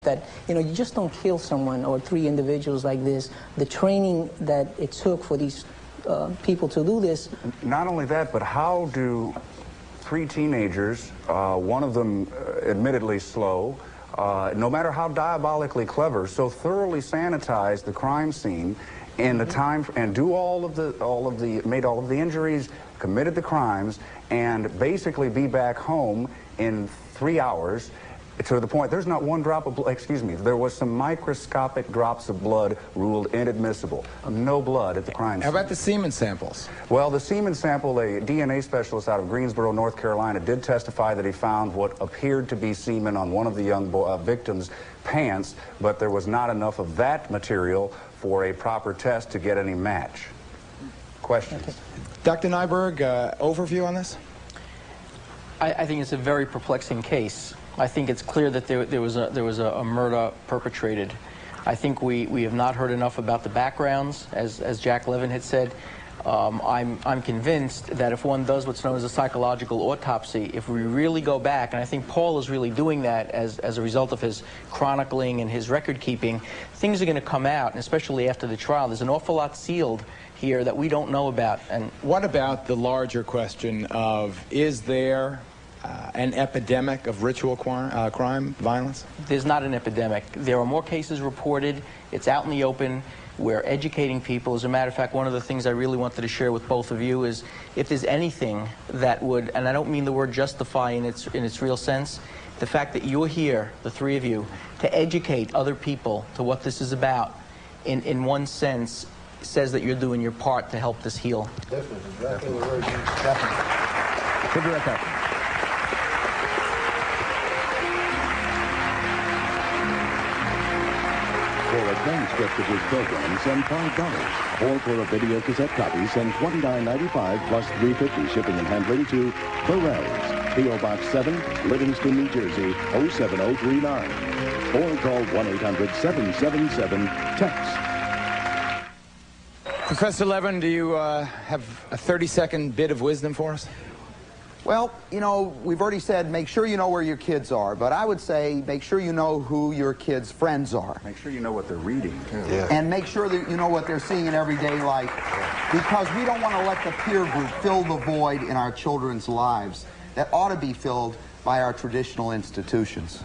that, you know, you just don't kill someone or 3 individuals like this. The training that it took for these people to do this. Not only that, but how do 3 teenagers, one of them admittedly slow, no matter how diabolically clever, so thoroughly sanitize the crime scene in the time and do made all of the injuries, committed the crimes, and basically be back home in 3 hours, to the point there's not one drop of blood, excuse me, there was some microscopic drops of blood ruled inadmissible. No blood at the crime scene. How about the semen samples? Well, the semen sample, a DNA specialist out of Greensboro, North Carolina, did testify that he found what appeared to be semen on one of the young victims' pants, but there was not enough of that material for a proper test to get any match. Questions? Okay. Dr. Nyberg, overview on this? I think it's a very perplexing case. I think it's clear that there was a murder perpetrated. I think we have not heard enough about the backgrounds, as Jack Levin had said. I'm convinced that if one does what's known as a psychological autopsy, if we really go back, and I think Paul is really doing that as a result of his chronicling and his record keeping, things are going to come out, and especially after the trial. There's an awful lot sealed here that we don't know about. And what about the larger question of, is there an epidemic of ritual crime, violence? There's not an epidemic. There are more cases reported. It's out in the open. We're educating people. As a matter of fact, one of the things I really wanted to share with both of you is if there's anything that would, and I don't mean the word justify in its real sense, the fact that you're here, the 3 of you, to educate other people to what this is about, in one sense, says that you're doing your part to help this heal. Definitely, exactly. Definitely. We'll be right back. For a transcript of this program, send $5. Or for a video cassette copy, send $29.95 plus $3.50 shipping and handling to Burrell's, P.O. Box 7, Livingston, New Jersey, 07039. Or call 1-800-777-TEXT. Professor Levin, do you have a 30-second bit of wisdom for us? Well, you know, we've already said make sure you know where your kids are, but I would say make sure you know who your kids' friends are. Make sure you know what they're reading, too. Yeah. And make sure that you know what they're seeing in everyday life, because we don't want to let the peer group fill the void in our children's lives that ought to be filled by our traditional institutions.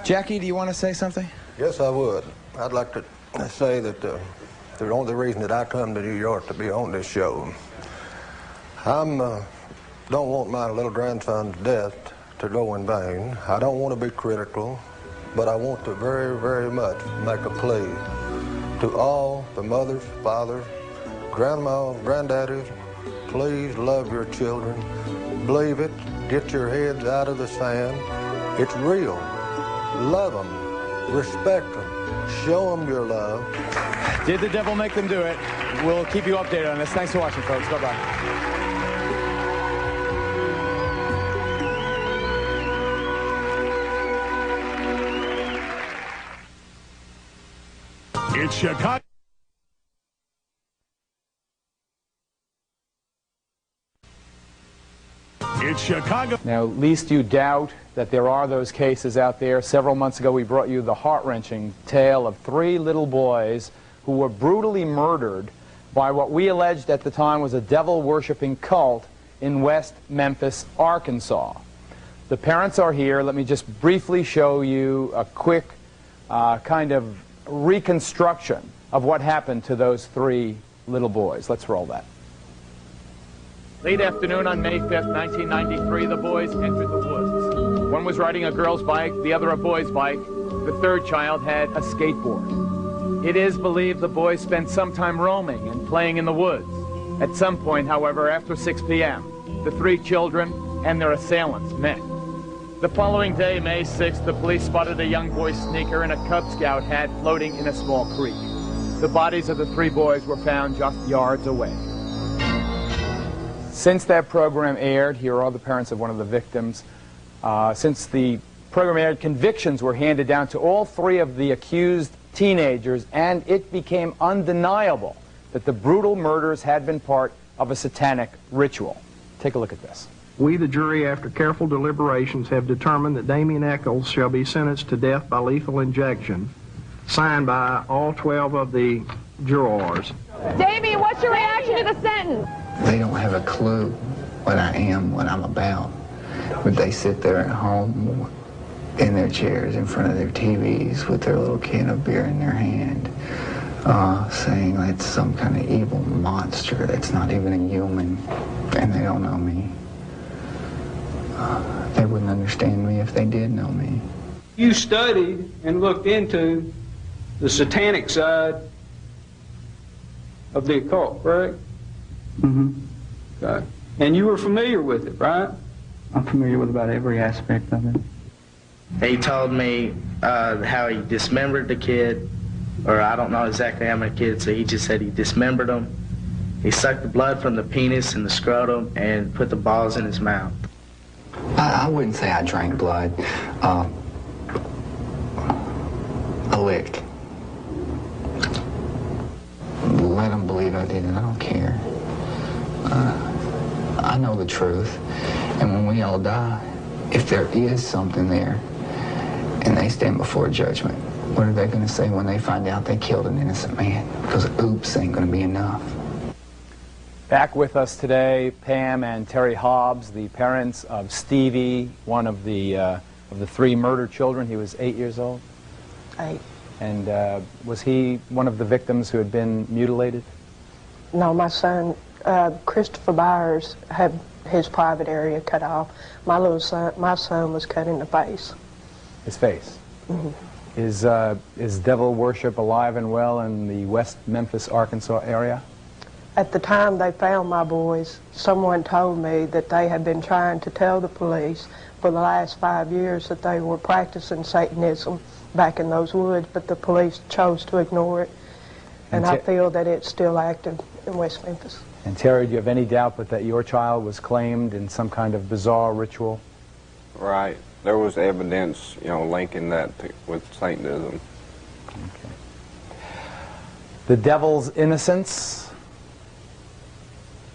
Jackie, do you want to say something? Yes, I would. I'd like to say that the only reason that I come to New York to be on this show, don't want my little grandson's death to go in vain. I don't want to be critical, but I want to very, very much make a plea to all the mothers, fathers, grandmas, granddaddies. Please love your children. Believe it. Get your heads out of the sand. It's real. Love them. Respect them. Show them your love. Did the devil make them do it? We'll keep you updated on this. Thanks for watching, folks. Bye-bye. It's Chicago. It's Chicago. Now, least you doubt that there are those cases out there. Several months ago, we brought you the heart-wrenching tale of 3 little boys who were brutally murdered by what we alleged at the time was a devil-worshipping cult in West Memphis, Arkansas. The parents are here. Let me just briefly show you a quick kind of reconstruction of what happened to those 3 little boys. Let's roll that. Late afternoon on May 5th, 1993, the boys entered the woods. One was riding a girl's bike, the other a boy's bike. The 3rd child had a skateboard. It is believed the boys spent some time roaming and playing in the woods. At some point, however, after 6 p.m., the 3 children and their assailants met. The following day, May 6th, the police spotted a young boy's sneaker and a Cub Scout hat floating in a small creek. The bodies of the 3 boys were found just yards away. Since that program aired, here are the parents of one of the victims. Since the program aired, convictions were handed down to all 3 of the accused teenagers, and it became undeniable that the brutal murders had been part of a satanic ritual. Take a look at this. We, the jury, after careful deliberations, have determined that Damien Eccles shall be sentenced to death by lethal injection, signed by all 12 of the jurors. Damien, what's your reaction to the sentence? They don't have a clue what I am, what I'm about. But they sit there at home in their chairs in front of their TVs with their little can of beer in their hand, saying that's some kind of evil monster that's not even a human, and they don't know me. They wouldn't understand me if they did know me. You studied and looked into the satanic side of the occult, correct? Mm-hmm. Okay. And you were familiar with it, right? I'm familiar with about every aspect of it. He told me how he dismembered the kid, or I don't know exactly how many kids, so he just said he dismembered them. He sucked the blood from the penis and the scrotum and put the balls in his mouth. I wouldn't say I drank blood. I licked. Let them believe I did it. I don't care. I know the truth. And when we all die, if there is something there, and they stand before judgment, what are they going to say when they find out they killed an innocent man? Because oops ain't going to be enough. Back with us today, Pam and Terry Hobbs, the parents of Stevie, one of the 3 murdered children. He was 8 years old. 8. And was he one of the victims who had been mutilated? No, my son, Christopher Byers, had his private area cut off. My son was cut in the face. His face? Mm-hmm. Is devil worship alive and well in the West Memphis, Arkansas area? At the time they found my boys, someone told me that they had been trying to tell the police for the last 5 years that they were practicing Satanism back in those woods, but the police chose to ignore it. And I feel that it's still active in West Memphis. And Terry, do you have any doubt but that your child was claimed in some kind of bizarre ritual? Right. There was evidence, linking that with Satanism. Okay. The devil's innocence.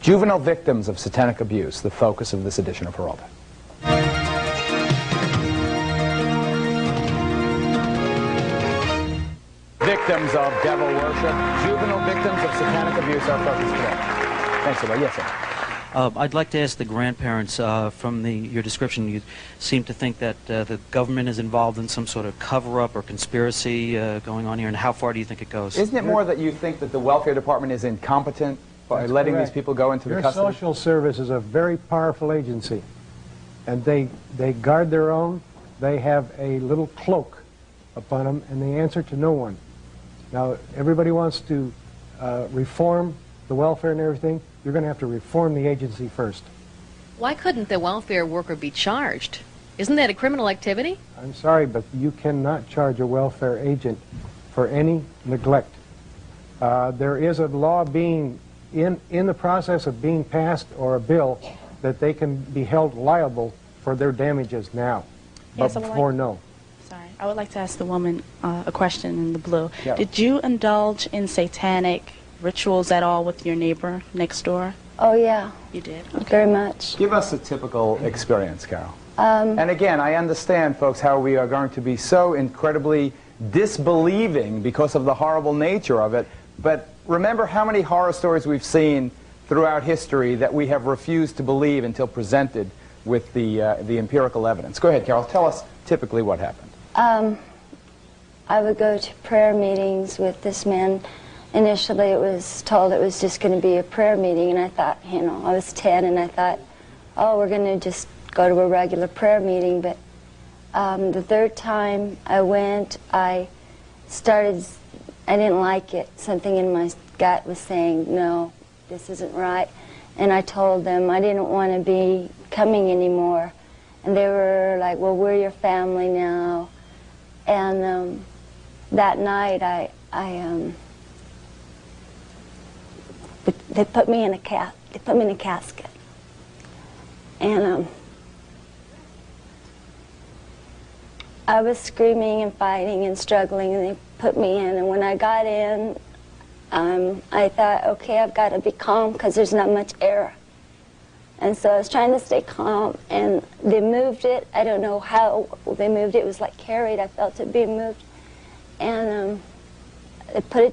Juvenile victims of satanic abuse, the focus of this edition of Geraldo. Victims of devil worship, juvenile victims of satanic abuse, our focus today. Thanks, everybody. Yes, sir. I'd like to ask the grandparents, from your description, you seem to think that the government is involved in some sort of cover-up or conspiracy going on here, and how far do you think it goes? Isn't it more that you think that the welfare department is incompetent by letting these people go into the custody? Your social service is a very powerful agency, and they guard their own. They have a little cloak upon them, and they answer to no one. Now, everybody wants to reform the welfare and everything. You're going to have to reform the agency first. Why couldn't the welfare worker be charged? Isn't that a criminal activity? I'm sorry, but you cannot charge a welfare agent for any neglect. There is a law being in the process of being passed, or a bill that they can be held liable for their damages now. Yes, but before, no. Sorry, I would like to ask the woman a question in the blue. Yeah. Did you indulge in satanic rituals at all with your neighbor next door? Oh, yeah. You did? Okay. Very much. Give us a typical experience, Carol. And again, I understand, folks, how we are going to be so incredibly disbelieving because of the horrible nature of it, but remember how many horror stories we've seen throughout history that we have refused to believe until presented with the empirical evidence. Go ahead, Carol. Tell us typically what happened. I would go to prayer meetings with this man. Initially, it was told it was just going to be a prayer meeting, and I thought, I was 10, and I thought, oh, we're going to just go to a regular prayer meeting. But the third time I went, I didn't like it. Something in my gut was saying, no, this isn't right. And I told them I didn't want to be coming anymore. And they were like, well, we're your family now. And that night, they put me in a casket. And I was screaming and fighting and struggling, and they put me in. And when I got in, I thought, okay, I've got to be calm because there's not much air. And so I was trying to stay calm, and they moved it. I don't know how they moved it. It was like carried. I felt it being moved. And they put it